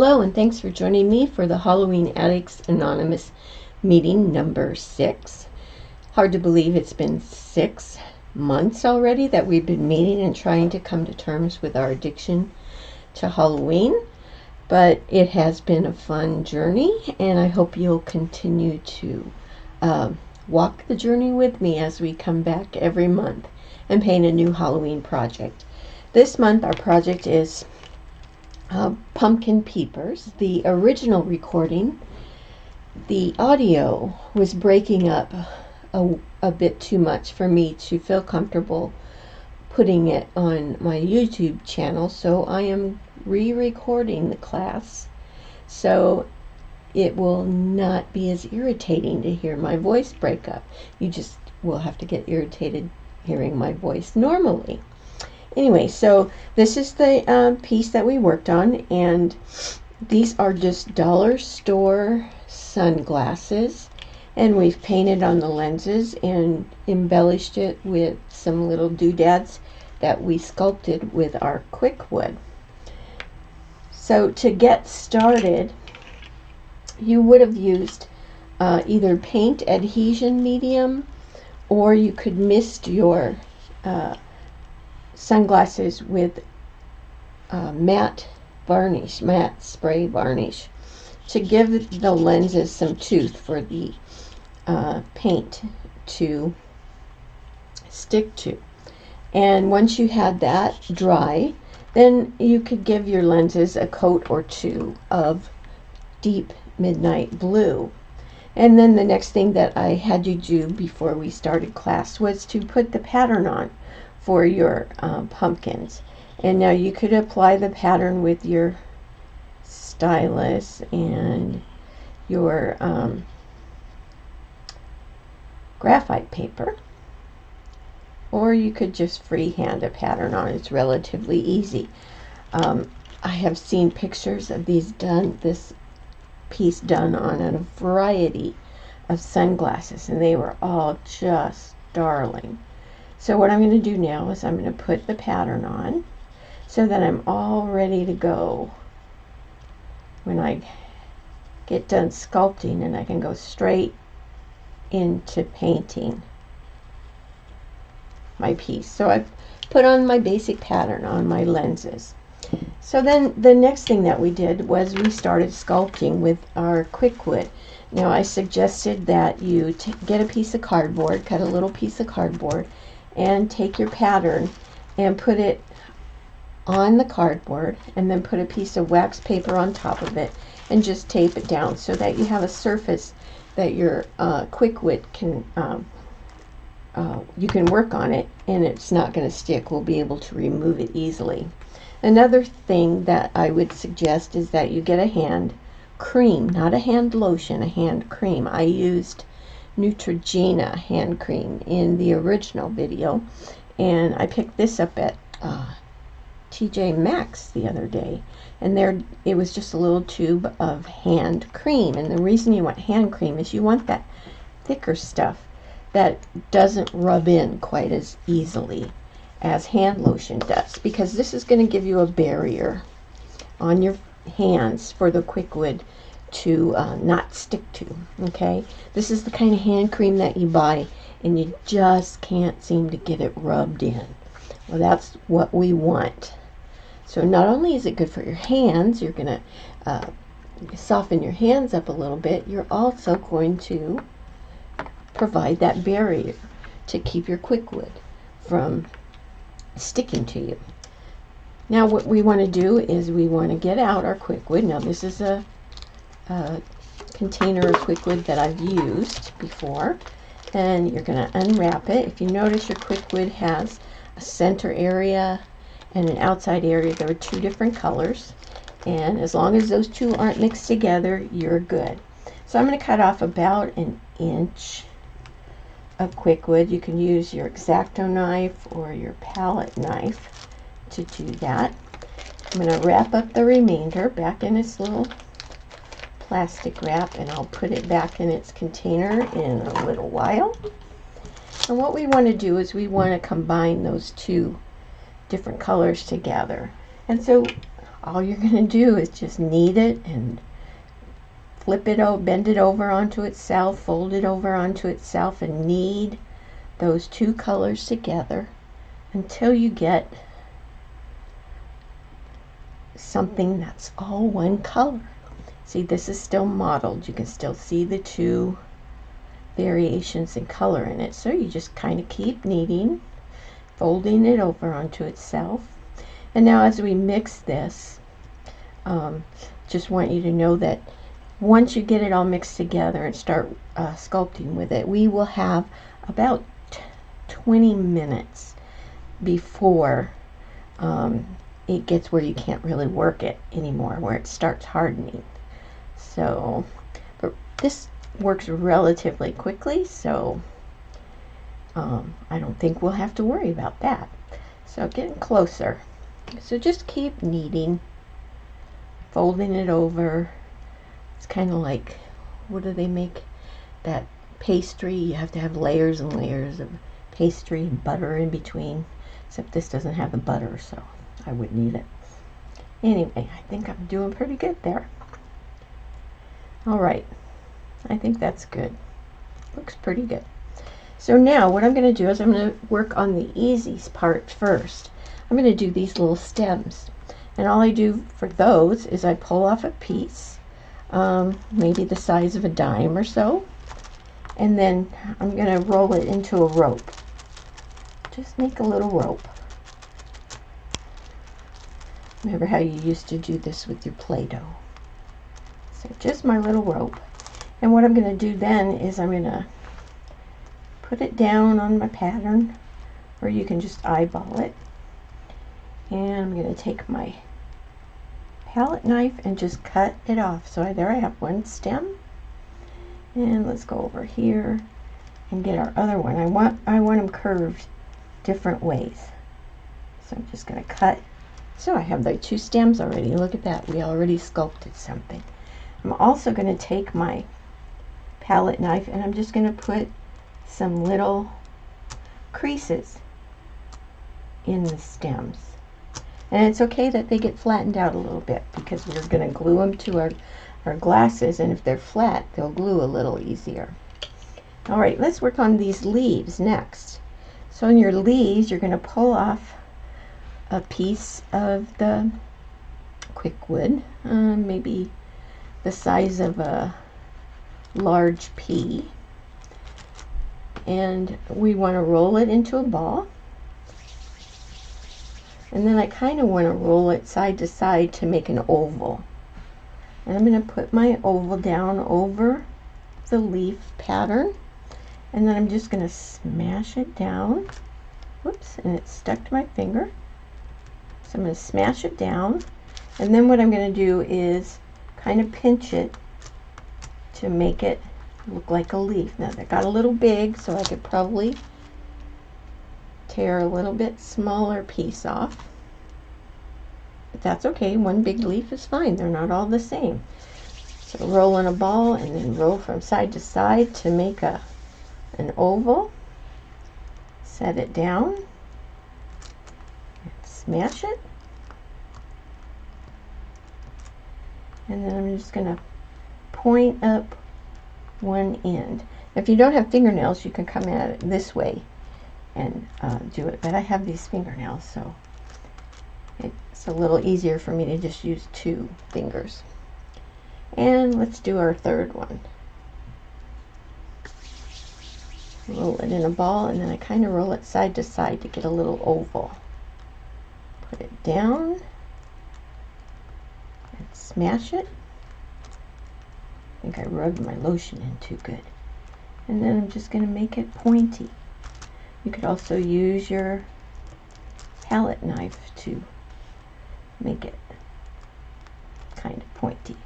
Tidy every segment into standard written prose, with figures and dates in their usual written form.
Hello, and thanks for joining me for the Halloween Addicts Anonymous meeting number 6. Hard to believe it's been 6 months already that we've been meeting and trying to come to terms with our addiction to Halloween, but it has been a fun journey, and I hope you'll continue to walk the journey with me as we come back every month and paint a new Halloween project. This month our project is pumpkin peepers. The original recording, the audio was breaking up a bit too much for me to feel comfortable putting it on my YouTube channel, so I am re-recording the class so it will not be as irritating to hear my voice break up. You just will have to get irritated hearing my voice normally. Anyway, so this is the piece that we worked on, and these are just dollar store sunglasses, and we've painted on the lenses and embellished it with some little doodads that we sculpted with our QuikWood. So to get started, you would have used either paint adhesion medium, or you could mist your sunglasses with matte varnish, matte spray varnish, to give the lenses some tooth for the paint to stick to. And once you had that dry, then you could give your lenses a coat or two of deep midnight blue. And then the next thing that I had you do before we started class was to put the pattern on for your pumpkins. And now you could apply the pattern with your stylus and your graphite paper, or you could just freehand a pattern on. It's relatively easy. I have seen pictures of this piece done on a variety of sunglasses, and they were all just darling. So what I'm going to do now is I'm going to put the pattern on so that I'm all ready to go when I get done sculpting, and I can go straight into painting my piece. So I've put on my basic pattern on my lenses. So then the next thing that we did was we started sculpting with our QuikWood. Now I suggested that you get a piece of cardboard, cut a little piece of cardboard, and take your pattern and put it on the cardboard, and then put a piece of wax paper on top of it and just tape it down so that you have a surface that your QuikWood can you can work on it, and it's not going to stick. We'll be able to remove it easily. Another thing that I would suggest is that you get a hand cream, not a hand lotion, a hand cream. I used Neutrogena hand cream in the original video, and I picked this up at TJ Maxx the other day, and there it was just a little tube of hand cream. And the reason you want hand cream is you want that thicker stuff that doesn't rub in quite as easily as hand lotion does, because this is going to give you a barrier on your hands for the QuikWood to not stick to. Okay, this is the kind of hand cream that you buy and you just can't seem to get it rubbed in. Well, that's what we want. So not only is it good for your hands, you're going to soften your hands up a little bit, you're also going to provide that barrier to keep your QuikWood from sticking to you. Now what we want to do is we want to get out our QuikWood. Now this is a container of QuikWood that I've used before, and you're going to unwrap it. If you notice, your QuikWood has a center area and an outside area. There are two different colors, and as long as those two aren't mixed together, you're good. So I'm going to cut off about an inch of QuikWood. You can use your X-Acto knife or your palette knife to do that. I'm going to wrap up the remainder back in its little plastic wrap, and I'll put it back in its container in a little while. And what we want to do is we want to combine those two different colors together. And so all you're going to do is just knead it and flip it over, bend it over onto itself, fold it over onto itself, and knead those two colors together until you get something that's all one color. See, this is still mottled. You can still see the two variations in color in it. So you just kind of keep kneading, folding it over onto itself. And now as we mix this, just want you to know that once you get it all mixed together and start sculpting with it, we will have about 20 minutes before it gets where you can't really work it anymore, where it starts hardening. So, but this works relatively quickly, so I don't think we'll have to worry about that. So getting closer. So just keep kneading, folding it over. It's kind of like, what do they make? That pastry, you have to have layers and layers of pastry and butter in between, except this doesn't have the butter, so I wouldn't eat it. Anyway, I think I'm doing pretty good there. All right, I think that's good. Looks pretty good. So now what I'm going to do is I'm going to work on the easy part first. I'm going to do these little stems, and all I do for those is I pull off a piece, maybe the size of a dime or so, and then I'm going to roll it into a rope. Just make a little rope. Remember how you used to do this with your Play-Doh. So just my little rope. And what I'm going to do then is I'm going to put it down on my pattern, or you can just eyeball it. And I'm going to take my palette knife and just cut it off. So there I have one stem. And let's go over here and get our other one. I want them curved different ways. So I'm just going to cut. So I have the two stems already. Look at that. We already sculpted something. I'm also going to take my palette knife and I'm just going to put some little creases in the stems. And it's okay that they get flattened out a little bit because we're going to glue them to our glasses, and if they're flat, they'll glue a little easier. All right, let's work on these leaves next. So in your leaves, you're going to pull off a piece of the QuikWood, maybe the size of a large pea, and we want to roll it into a ball. And then I kind of want to roll it side to side to make an oval. And I'm going to put my oval down over the leaf pattern, and then I'm just going to smash it down. Whoops, and it stuck to my finger. So I'm going to smash it down, and then what I'm going to do is kind of pinch it to make it look like a leaf. Now that got a little big, so I could probably tear a little bit smaller piece off, but that's okay. One big leaf is fine. They're not all the same. So roll in a ball and then roll from side to side to make an oval. Set it down and smash it, and then I'm just going to point up one end. If you don't have fingernails, you can come at it this way and do it, but I have these fingernails, so it's a little easier for me to just use two fingers. And let's do our third one. Roll it in a ball, and then I kind of roll it side to side to get a little oval. Put it down and smash it. I think I rubbed my lotion in too good. And then I'm just going to make it pointy. You could also use your palette knife to make it kind of pointy.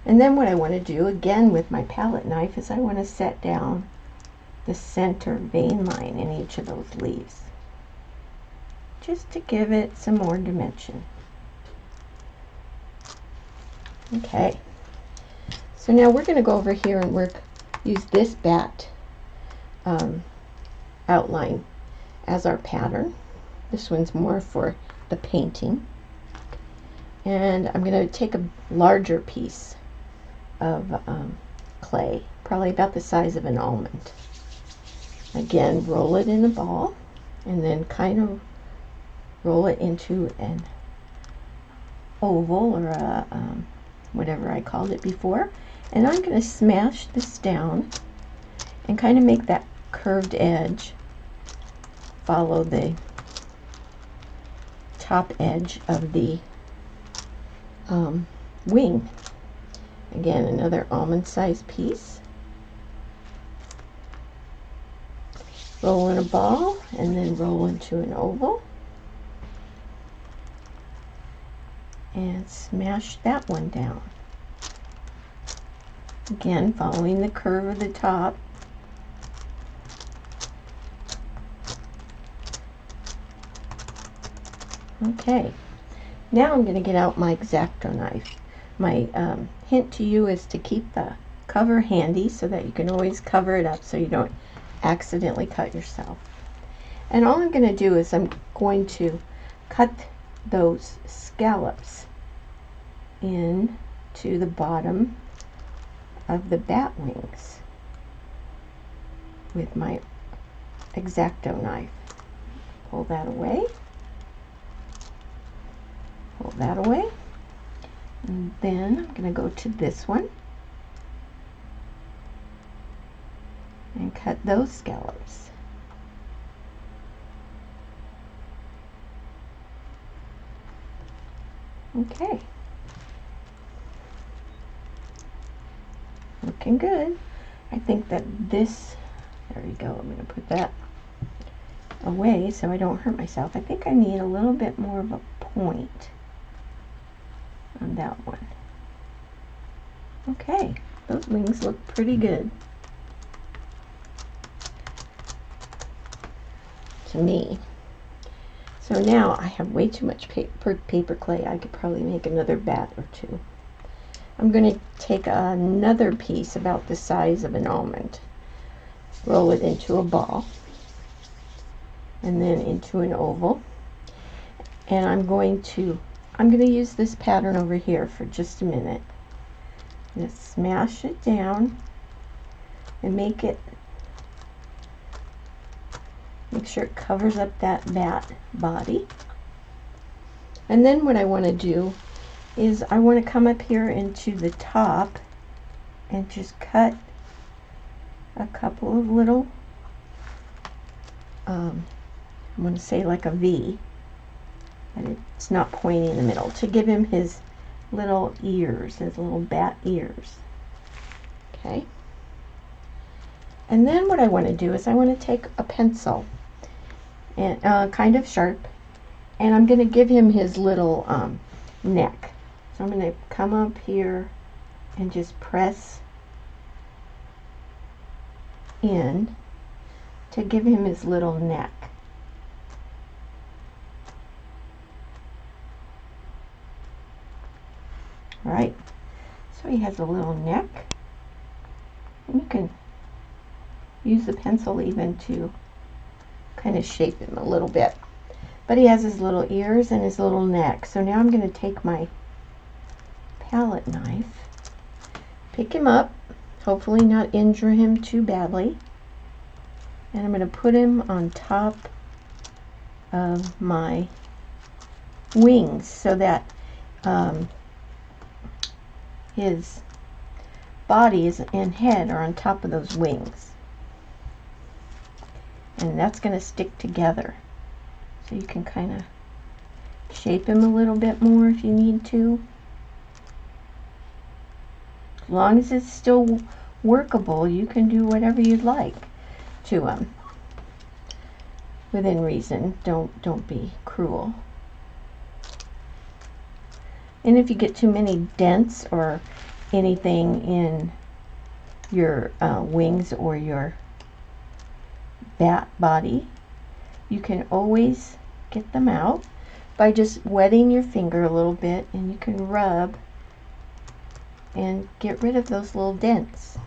And then what I want to do again with my palette knife is I want to set down the center vein line in each of those leaves, just to give it some more dimension. Okay, so now we're going to go over here and use this bat outline as our pattern. This one's more for the painting. And I'm going to take a larger piece of clay, probably about the size of an almond. Again, roll it in a ball and then kind of roll it into an oval or a whatever I called it before. And I'm going to smash this down and kind of make that curved edge follow the top edge of the wing. Again, another almond-sized piece. Roll in a ball and then roll into an oval. And smash that one down. Again, following the curve of the top. Okay, now I'm going to get out my X-Acto knife. My hint to you is to keep the cover handy so that you can always cover it up so you don't accidentally cut yourself. And all I'm going to do is I'm going to cut those scallops in to the bottom of the bat wings with my X-Acto knife. Pull that away. Pull that away. And then I'm going to go to this one and cut those scallops. Okay. Looking good. I think that this, there you go, I'm going to put that away so I don't hurt myself. I think I need a little bit more of a point on that one. Okay, those wings look pretty good to me. So now I have way too much paper clay. I could probably make another bat or two. I'm going to take another piece about the size of an almond, roll it into a ball, and then into an oval. And I'm going to use this pattern over here for just a minute. Just smash it down and make sure it covers up that bat body. And then what I want to do is I want to come up here into the top and just cut a couple of little, I'm going to say like a V, and it's not pointy in the middle, to give him his little ears, his little bat ears. Okay. And then what I want to do is I want to take a pencil, and kind of sharp, and I'm going to give him his little neck. So I'm going to come up here and just press in to give him his little neck. Right, so he has a little neck, and you can use the pencil even to kind of shape him a little bit. But he has his little ears and his little neck. So now I'm going to take my palette knife, pick him up, hopefully not injure him too badly, and I'm going to put him on top of my wings so that his body and head are on top of those wings, and that's going to stick together. So you can kind of shape him a little bit more if you need to. As long as it's still workable, you can do whatever you'd like to him. Within reason, don't be cruel. And if you get too many dents or anything in your wings or your bat body, you can always get them out by just wetting your finger a little bit, and you can rub and get rid of those little dents.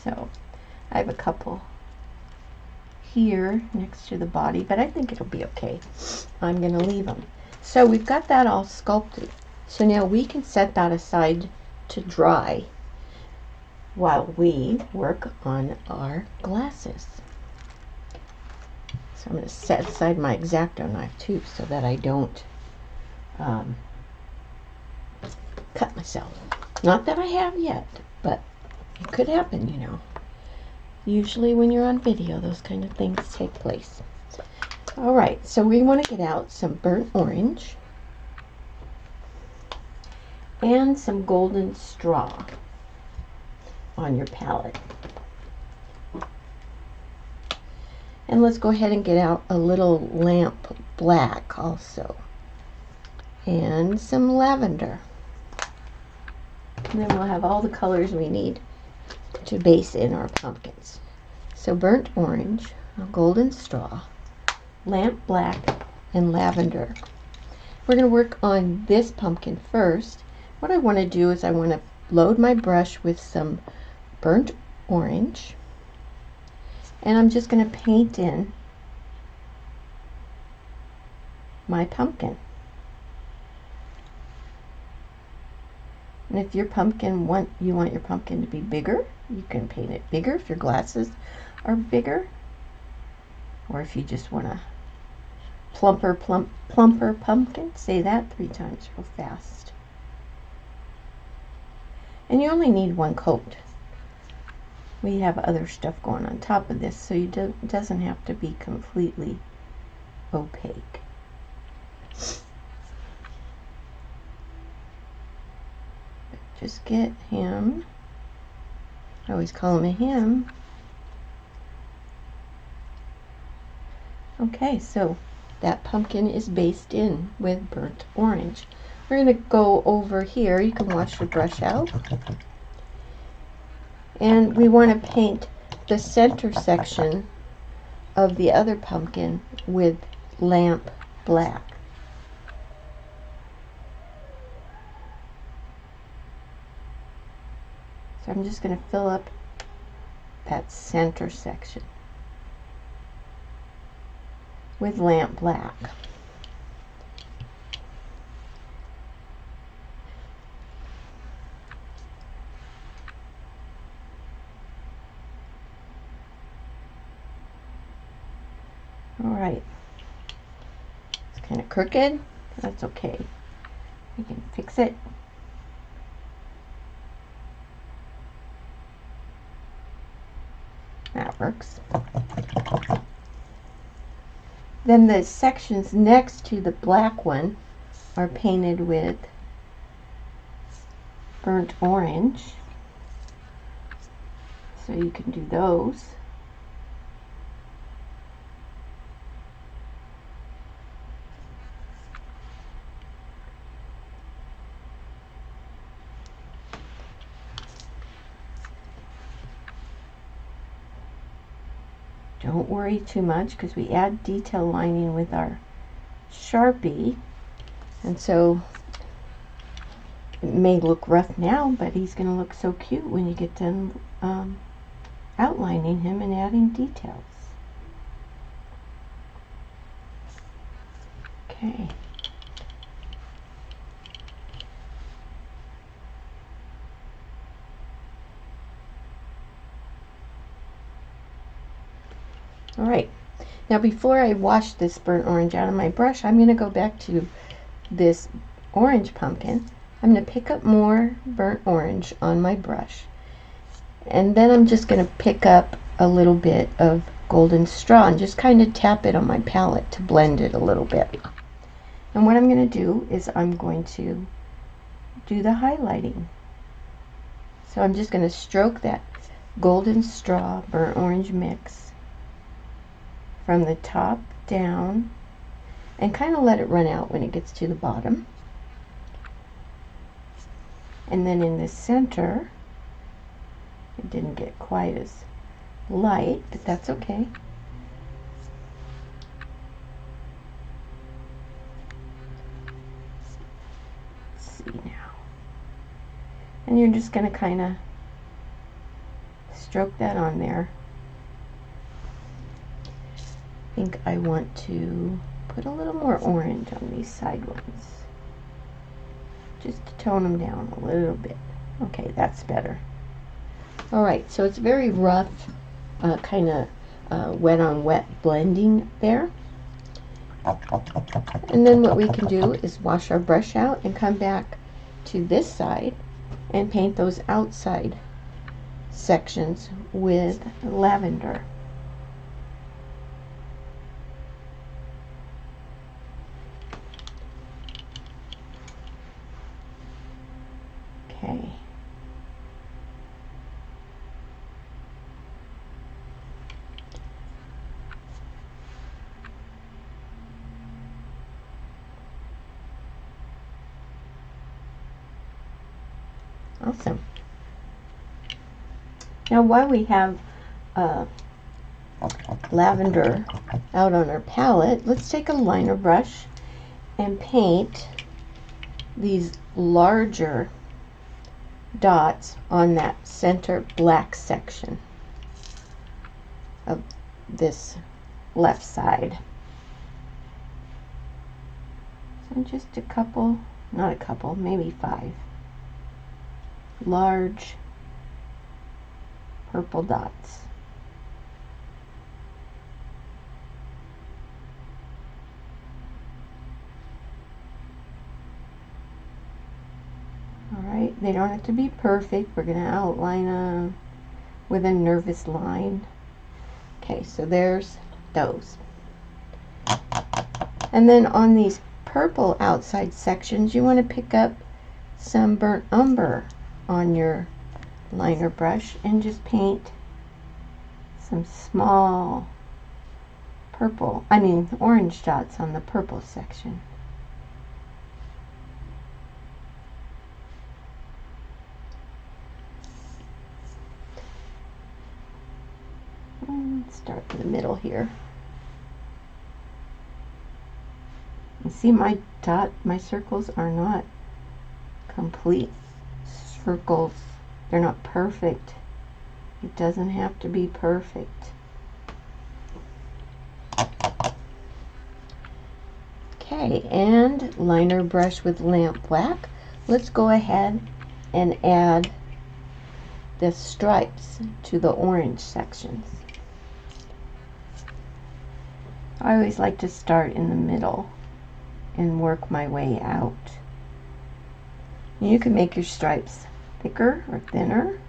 So I have a couple here next to the body, but I think it'll be okay. I'm going to leave them. So we've got that all sculpted. So now we can set that aside to dry while we work on our glasses. So I'm going to set aside my X-Acto knife too so that I don't cut myself. Not that I have yet, but it could happen, you know. Usually when you're on video, those kind of things take place. All right, so we want to get out some burnt orange and some golden straw on your palette. And let's go ahead and get out a little lamp black also. And some lavender. And then we'll have all the colors we need to base in our pumpkins. So burnt orange, golden straw, lamp black, and lavender. We're going to work on this pumpkin first. What I want to do is I want to load my brush with some burnt orange, and I'm just going to paint in my pumpkin. And if your pumpkin you want your pumpkin to be bigger, you can paint it bigger if your glasses are bigger, or if you just want a plumper pumpkin, say that 3 times real fast. And you only need 1 coat. We have other stuff going on top of this, so it doesn't have to be completely opaque. Just get him. I always call him a him. Okay, so that pumpkin is based in with burnt orange. We're going to go over here. You can wash your brush out. And we want to paint the center section of the other pumpkin with lamp black. So I'm just going to fill up that center section with lamp black. All right, it's kind of crooked. That's okay. We can fix it. That works. Then the sections next to the black one are painted with burnt orange. So you can do those. Don't worry too much because we add detail lining with our Sharpie, and so it may look rough now, but he's going to look so cute when you get done outlining him and adding details. Okay. All right, now before I wash this burnt orange out of my brush, I'm going to go back to this orange pumpkin. I'm going to pick up more burnt orange on my brush, and then I'm just going to pick up a little bit of golden straw and just kind of tap it on my palette to blend it a little bit. And what I'm going to do is I'm going to do the highlighting. So I'm just going to stroke that golden straw burnt orange mix from the top down and kind of let it run out when it gets to the bottom. And then in the center, it didn't get quite as light, but that's okay. Let's see now. And you're just going to kind of stroke that on there. I think I want to put a little more orange on these side ones, just to tone them down a little bit. Okay, that's better. All right, so it's very rough, kind of wet on wet blending there. And then what we can do is wash our brush out and come back to this side and paint those outside sections with lavender. Okay. Awesome. Now while we have lavender out on our palette, let's take a liner brush and paint these larger dots on that center black section of this left side. So just a couple, not a couple, maybe 5 large purple dots. Alright, they don't have to be perfect. We're going to outline with a nervous line. Okay, so there's those. And then on these purple outside sections, you want to pick up some burnt umber on your liner brush and just paint some small orange dots on the purple section. Let's start in the middle here. You see my circles are not complete circles. They're not perfect. It doesn't have to be perfect. Okay, and liner brush with lamp black. Let's go ahead and add the stripes to the orange sections. I always like to start in the middle and work my way out. You can make your stripes thicker or thinner.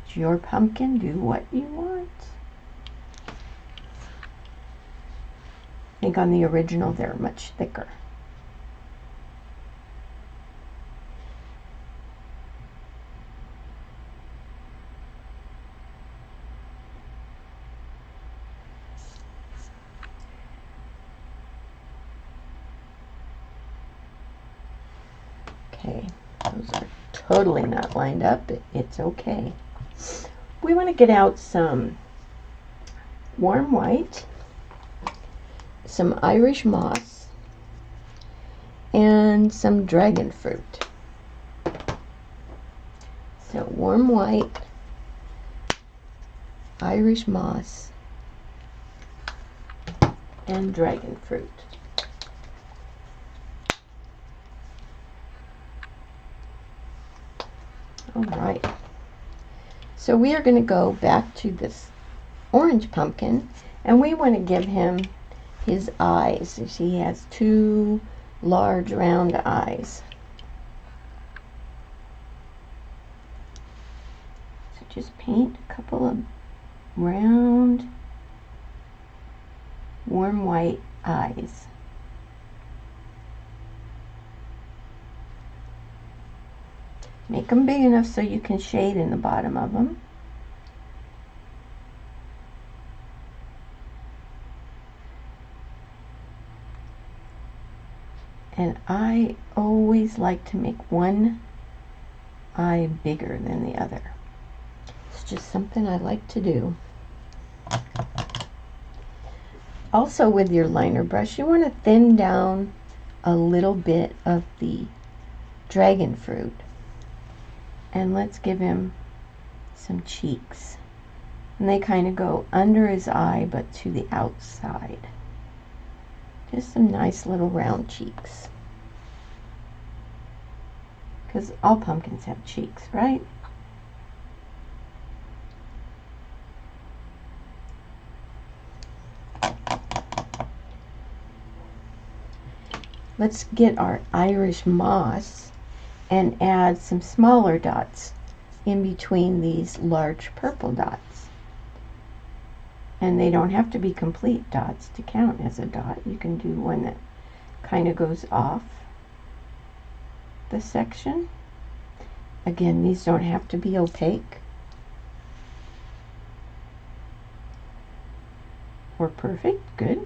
It's your pumpkin. Do what you want. I think on the original they're much thicker. Okay, those are totally not lined up. It's okay. We want to get out some warm white, some Irish moss, and some dragon fruit. So warm white, Irish moss, and dragon fruit. All right, so we are going to go back to this orange pumpkin, and we want to give him his eyes. You see, he has 2 large round eyes. So just paint a couple of round warm white eyes. Make them big enough so you can shade in the bottom of them. And I always like to make one eye bigger than the other. It's just something I like to do. Also with your liner brush, you want to thin down a little bit of the dragon fruit. And let's give him some cheeks. And they kind of go under his eye, but to the outside. Just some nice little round cheeks. Because all pumpkins have cheeks, right? Let's get our Irish moss and add some smaller dots in between these large purple dots. And they don't have to be complete dots to count as a dot. You can do one that kind of goes off the section. Again, these don't have to be opaque or perfect. Good.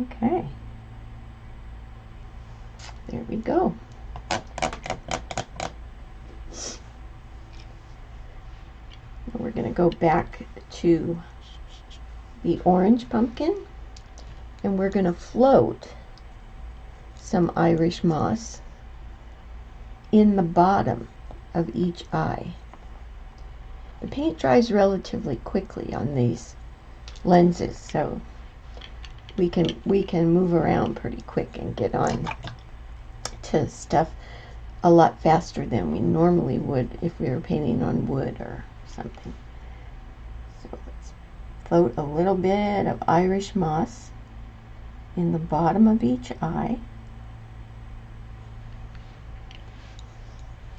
Okay. There we go. We're going to go back to the orange pumpkin, and we're going to float some Irish moss in the bottom of each eye. The paint dries relatively quickly on these lenses, so we can move around pretty quick and get on to stuff a lot faster than we normally would if we were painting on wood or something. So let's float a little bit of Irish moss in the bottom of each eye.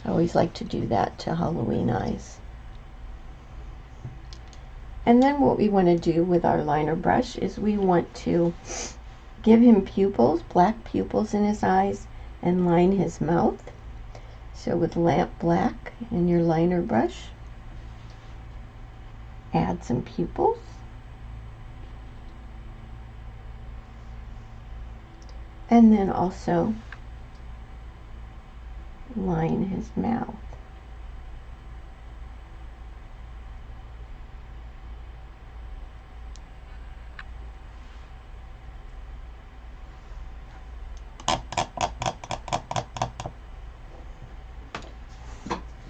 I always like to do that to Halloween eyes. And then what we want to do with our liner brush is we want to give him pupils, black pupils in his eyes, and line his mouth. So with lamp black in your liner brush, add some pupils. And then also line his mouth.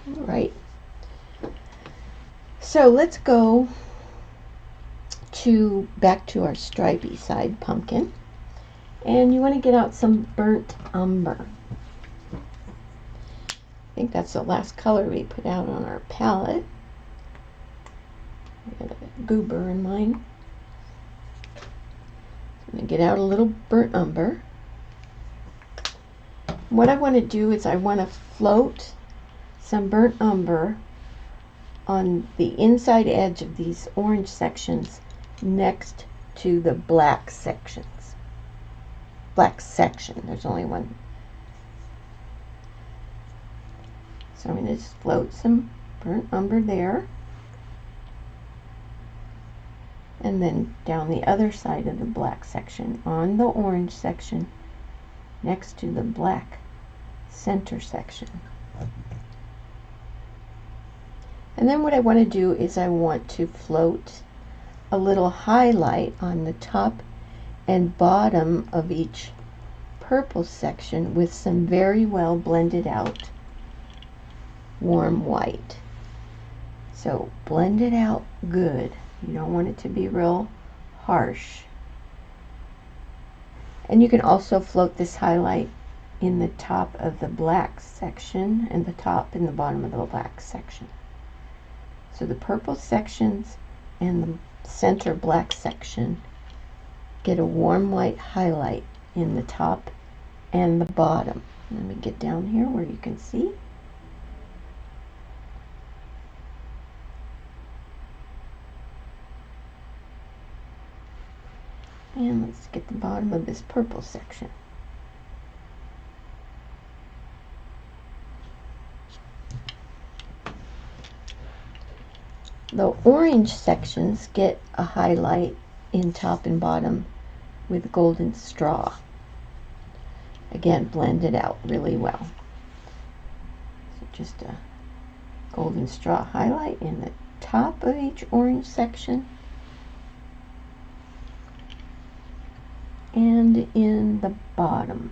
Right. So let's go back to our stripy side pumpkin, and you want to get out some burnt umber. I think that's the last color we put out on our palette. I got a goober in mine. I'm going to get out a little burnt umber. What I want to do is I want to float some burnt umber on the inside edge of these orange sections next to the black sections. Black section, there's only one. So I'm going to just float some burnt umber there. And then down the other side of the black section on the orange section next to the black center section. And then what I want to do is I want to float a little highlight on the top and bottom of each purple section with some very well blended out warm white. So blend it out good. You don't want it to be real harsh. And you can also float this highlight in the top of the black section and the top and the bottom of the black section. So the purple sections and the center black section get a warm white highlight in the top and the bottom. Let me get down here where you can see. And let's get the bottom of this purple section. The orange sections get a highlight in top and bottom with golden straw. Again, blend it out really well. So just a golden straw highlight in the top of each orange section and in the bottom.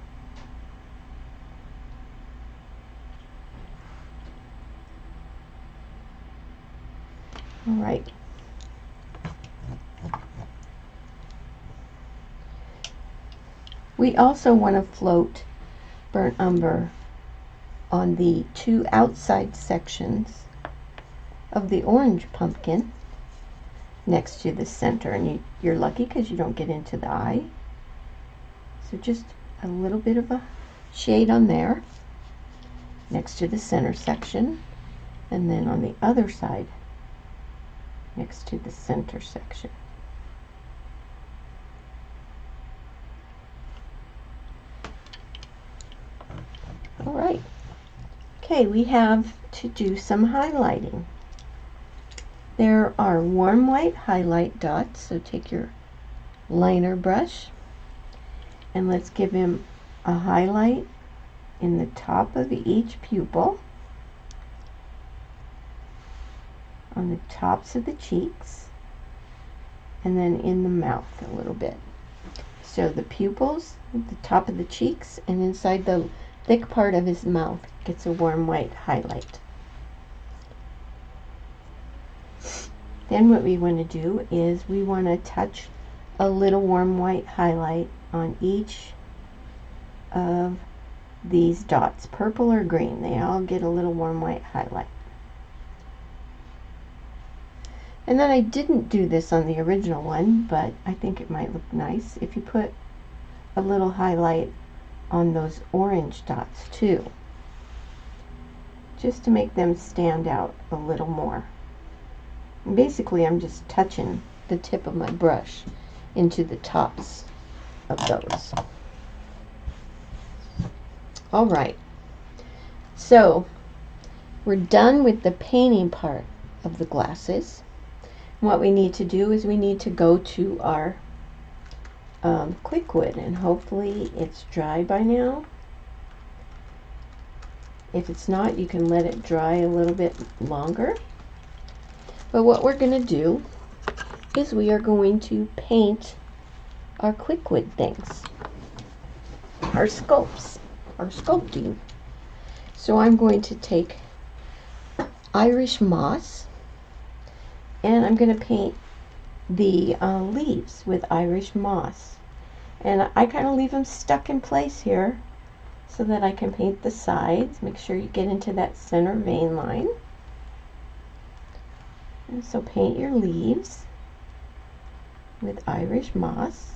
right. We also want to float burnt umber on the two outside sections of the orange pumpkin next to the center, and you're lucky because you don't get into the eye. So just a little bit of a shade on there next to the center section, and then on the other side next to the center section. All right. Okay, we have to do some highlighting. There are warm white highlight dots, so take your liner brush and let's give him a highlight in the top of each pupil, on the tops of the cheeks, and then in the mouth a little bit. So the pupils, the top of the cheeks, and inside the thick part of his mouth gets a warm white highlight. Then what we want to do is we want to touch a little warm white highlight on each of these dots, purple or green. They all get a little warm white highlight. And then I didn't do this on the original one, but I think it might look nice if you put a little highlight on those orange dots too, just to make them stand out a little more. And basically I'm just touching the tip of my brush into the tops of those. All right, so we're done with the painting part of the glasses. What we need to do is we need to go to our QuikWood, and hopefully it's dry by now. If it's not, you can let it dry a little bit longer. But what we're going to do is we are going to paint our QuikWood things, our sculpting. So I'm going to take Irish moss, and I'm going to paint the leaves with Irish moss, and I kind of leave them stuck in place here so that I can paint the sides. Make sure you get into that center vein line. And so paint your leaves with Irish moss.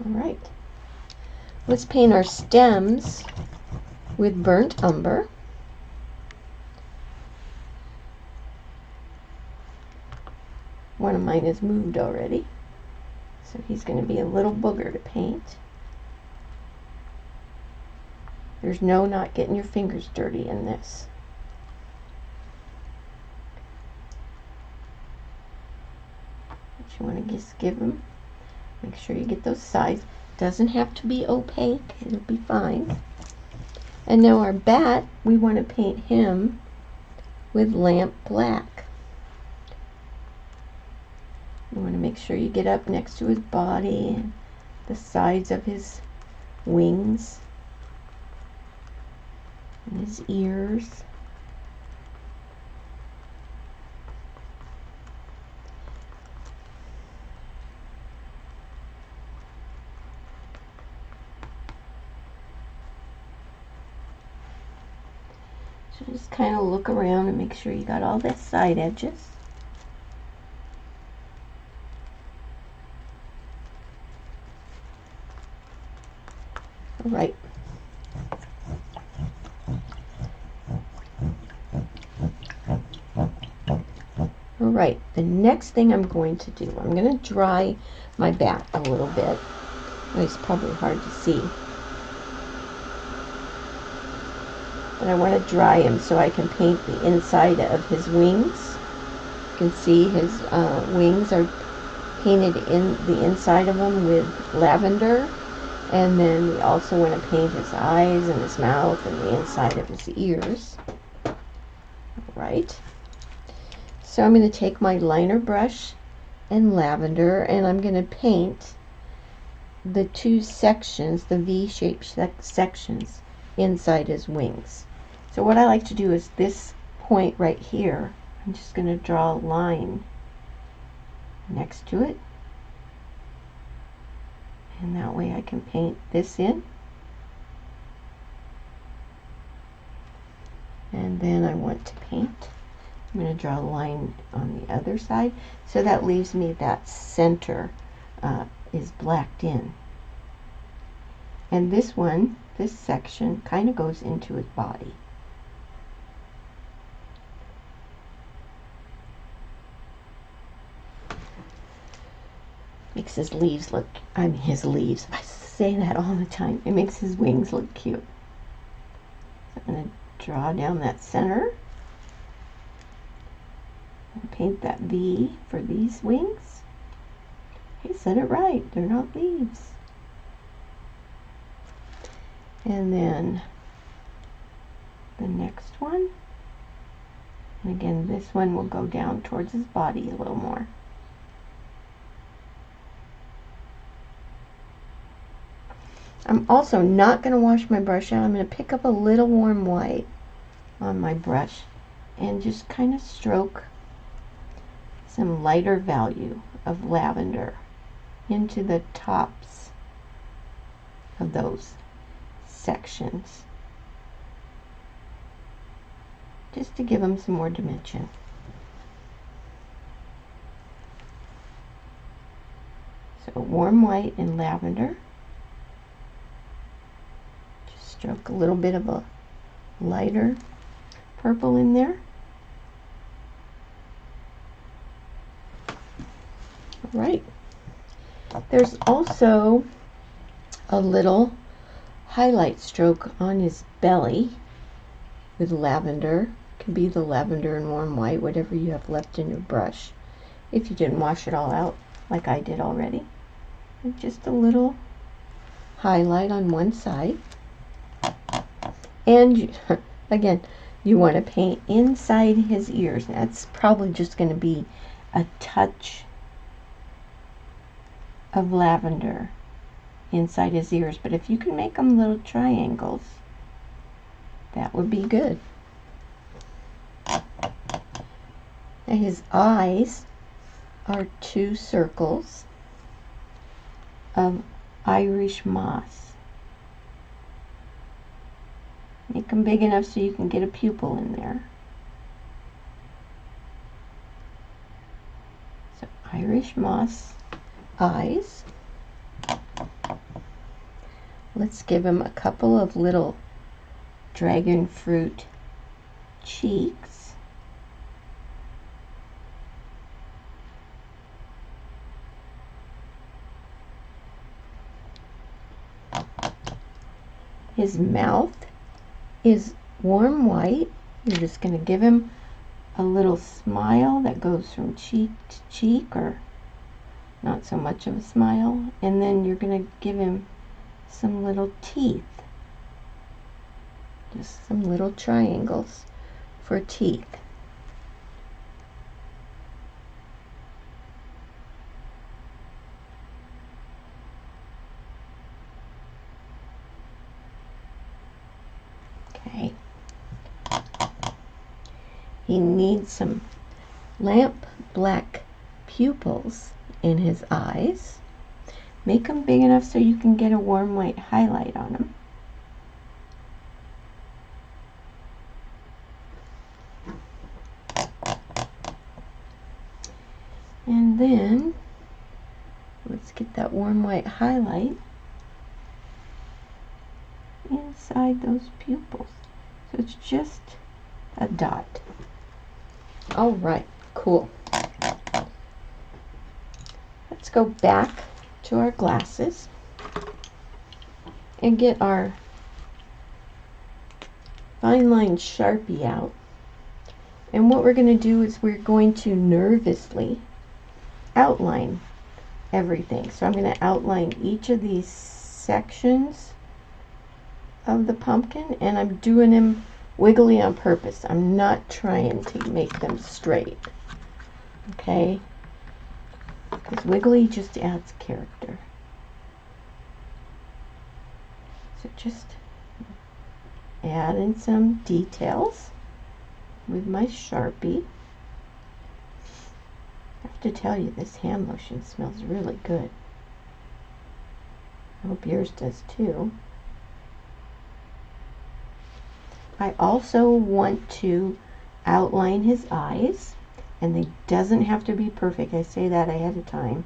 All right, let's paint our stems with burnt umber. One of mine is moved already, so he's going to be a little booger to paint. There's no not getting your fingers dirty in this. But you want to just give him, make sure you get those sides. Doesn't have to be opaque, it'll be fine. And now our bat, we want to paint him with lamp black. You want to make sure you get up next to his body and the sides of his wings and his ears. So just kind of look around and make sure you got all the side edges. All right. All right, the next thing I'm going to do, I'm going to dry my bat a little bit. It's probably hard to see. But I want to dry him so I can paint the inside of his wings. You can see his wings are painted in the inside of them with lavender. And then we also want to paint his eyes and his mouth and the inside of his ears. All right. So I'm going to take my liner brush and lavender, and I'm going to paint the two sections, the V-shaped sections inside his wings. So what I like to do is this point right here, I'm just going to draw a line next to it, and that way I can paint this in. And then I want to paint, I'm going to draw a line on the other side, so that leaves me that center is blacked in. And this one, this section, kind of goes into his body. Makes his leaves look, his leaves, I say that all the time, it makes his wings look cute. So I'm going to draw down that center and paint that V for these wings. I said it right, they're not leaves. And then the next one, and again this one will go down towards his body a little more. I'm also not going to wash my brush out. I'm going to pick up a little warm white on my brush and just kind of stroke some lighter value of lavender into the tops of those sections, just to give them some more dimension. So warm white and lavender. Just stroke a little bit of a lighter purple in there. All right. There's also a little highlight stroke on his belly with lavender. It can be the lavender and warm white, whatever you have left in your brush, if you didn't wash it all out like I did already. And just a little highlight on one side. And again, you want to paint inside his ears. That's probably just going to be a touch of lavender inside his ears, but if you can make them little triangles, that would be good. Now his eyes are two circles of Irish moss. Make them big enough so you can get a pupil in there. So Irish moss eyes. Let's give him a couple of little dragon fruit cheeks. His mouth is warm white. You're just going to give him a little smile that goes from cheek to cheek, or not so much of a smile, and then you're going to give him some little teeth, just some little triangles for teeth. Okay. He needs some lamp black pupils in his eyes. Make them big enough so you can get a warm white highlight on them. And then let's get that warm white highlight inside those pupils. So it's just a dot. All right, cool. Let's go back to our glasses and get our fine line Sharpie out. And what we're going to do is we're going to nervously outline everything. So I'm going to outline each of these sections of the pumpkin, and I'm doing them wiggly on purpose. I'm not trying to make them straight. Okay? Because wiggly just adds character. So just add in some details with my Sharpie. I have to tell you, this hand lotion smells really good. I hope yours does too. I also want to outline his eyes, and they doesn't have to be perfect. I say that ahead of time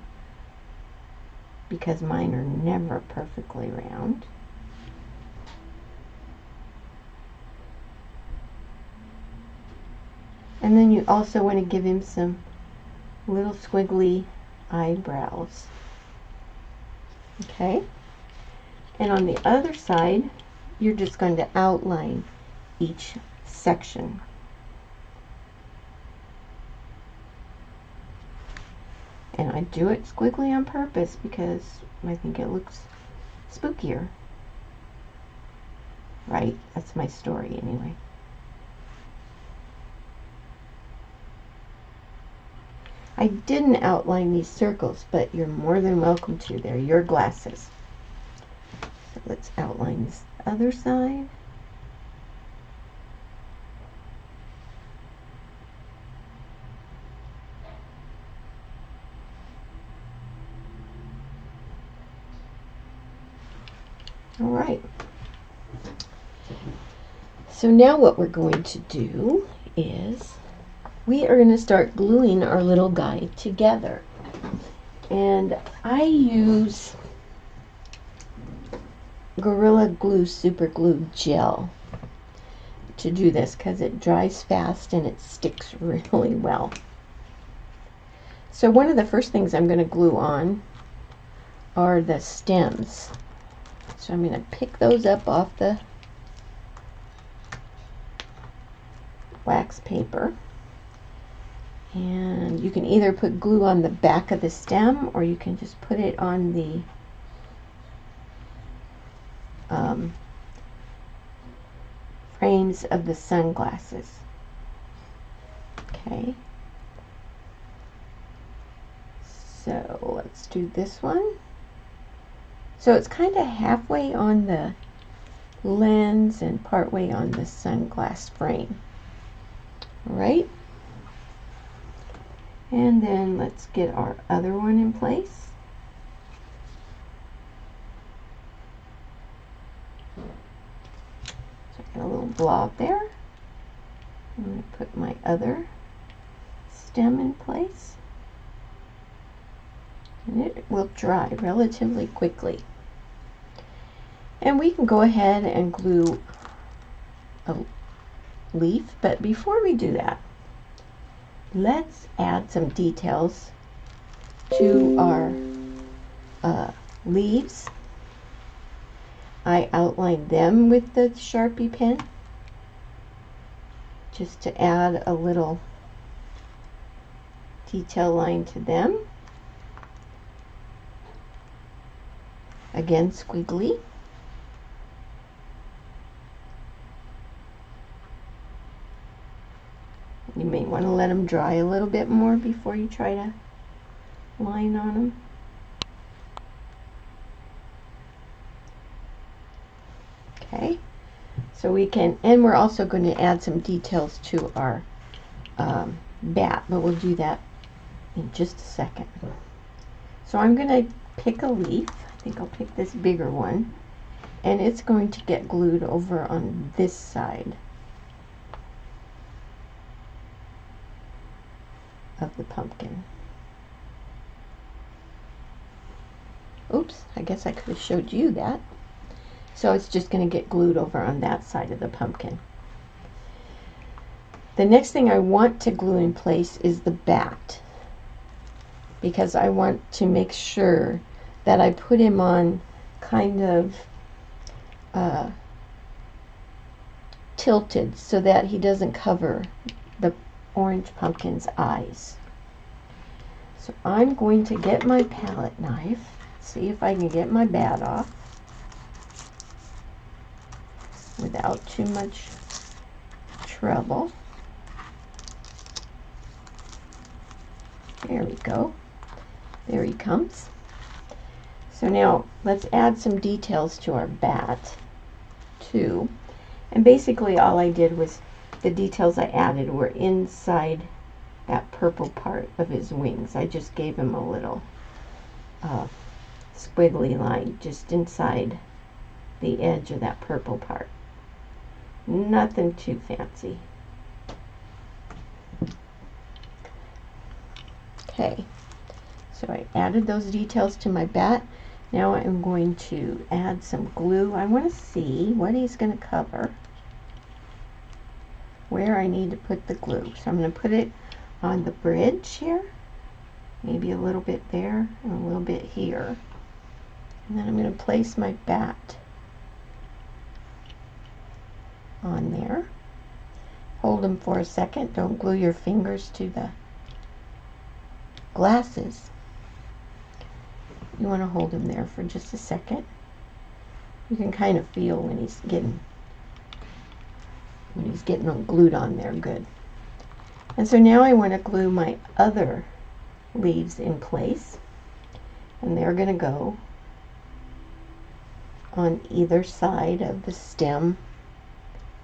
because mine are never perfectly round. And then you also want to give him some little squiggly eyebrows. Okay? And on the other side, you're just going to outline each section. And I do it squiggly on purpose because I think it looks spookier. Right? That's my story anyway. I didn't outline these circles, but you're more than welcome to. They're your glasses. So let's outline this other side. All right. So now what we're going to do is we are going to start gluing our little guy together. And I use Gorilla Glue Super Glue Gel to do this because it dries fast and it sticks really well. So one of the first things I'm going to glue on are the stems. So I'm going to pick those up off the wax paper. And you can either put glue on the back of the stem, or you can just put it on the frames of the sunglasses. Okay. So let's do this one. So it's kind of halfway on the lens and partway on the sunglass frame. All right. And then let's get our other one in place. So I got a little blob there. I'm going to put my other stem in place. And it will dry relatively quickly. And we can go ahead and glue a leaf, but before we do that, let's add some details to our leaves. I outlined them with the Sharpie pen just to add a little detail line to them. Again, squiggly. You may want to let them dry a little bit more before you try to line on them. Okay, so we can, and we're also going to add some details to our bat, but we'll do that in just a second. So I'm going to pick a leaf. I think I'll pick this bigger one, and it's going to get glued over on this side of the pumpkin. Oops, I guess I could have showed you that. So it's just going to get glued over on that side of the pumpkin. The next thing I want to glue in place is the bat, because I want to make sure that I put him on kind of tilted so that he doesn't cover the orange pumpkin's eyes. So I'm going to get my palette knife, see if I can get my bat off without too much trouble. There we go. There he comes. So now let's add some details to our bat. 2. And basically all I did was, the details I added were inside that purple part of his wings. I just gave him a little squiggly line just inside the edge of that purple part. Nothing too fancy. Okay, so I added those details to my bat. Now I'm going to add some glue. I want to see what he's going to cover, where I need to put the glue. So I'm going to put it on the bridge here, maybe a little bit there and a little bit here. And then I'm going to place my bat on there. Hold them for a second. Don't glue your fingers to the glasses. You want to hold him there for just a second. You can kind of feel when he's getting them glued on there good. And so now I want to glue my other leaves in place, and they're going to go on either side of the stem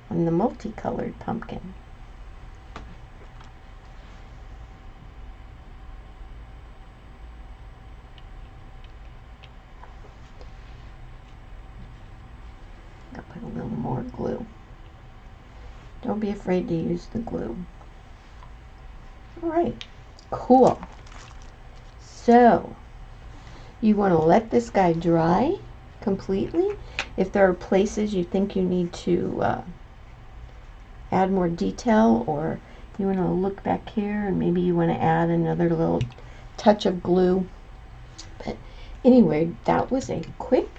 on the multicolored pumpkin. I'll put a little more glue. Don't be afraid to use the glue. All right, cool. So you want to let this guy dry completely. If there are places you think you need to add more detail, or you want to look back here and maybe you want to add another little touch of glue. But anyway, that was a quick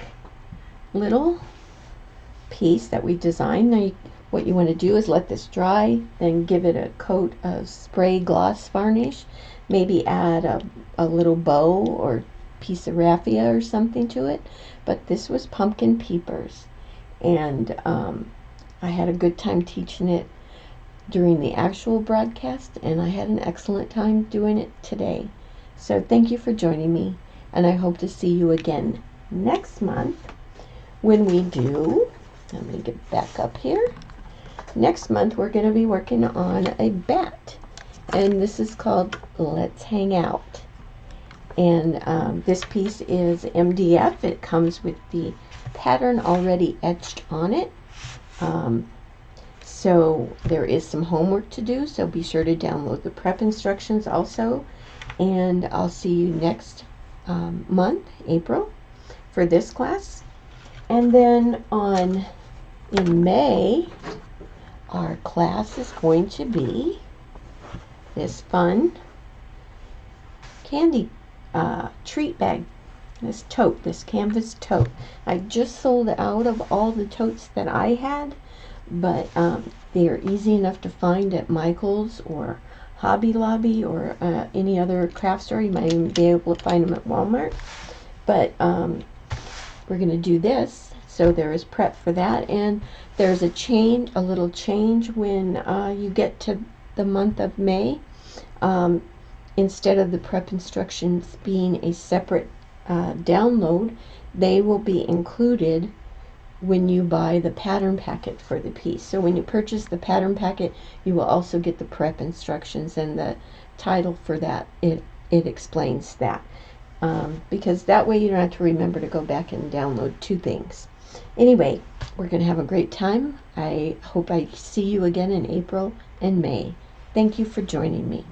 little piece that we designed. Now what you want to do is let this dry, then give it a coat of spray gloss varnish, maybe add a little bow or piece of raffia or something to it. But this was Pumpkin Peepers, and I had a good time teaching it during the actual broadcast, and I had an excellent time doing it today. So thank you for joining me, and I hope to see you again next month when we do, let me get back up here. Next month we're going to be working on a bat, and this is called Let's Hang Out. And this piece is MDF. It comes with the pattern already etched on it. So there is some homework to do, so be sure to download the prep instructions also. And I'll see you next month, April, for this class. And then in May, our class is going to be this fun candy treat bag, this tote, this canvas tote. I just sold out of all the totes that I had, but they are easy enough to find at Michael's or Hobby Lobby or any other craft store. You might even be able to find them at Walmart. But we're going to do this, so there is prep for that, and there's a little change when you get to the month of May. Instead of the prep instructions being a separate download, they will be included when you buy the pattern packet for the piece. So when you purchase the pattern packet, you will also get the prep instructions, and the title for that, it explains that. Because that way you don't have to remember to go back and download two things. Anyway, we're going to have a great time. I hope I see you again in April and May. Thank you for joining me.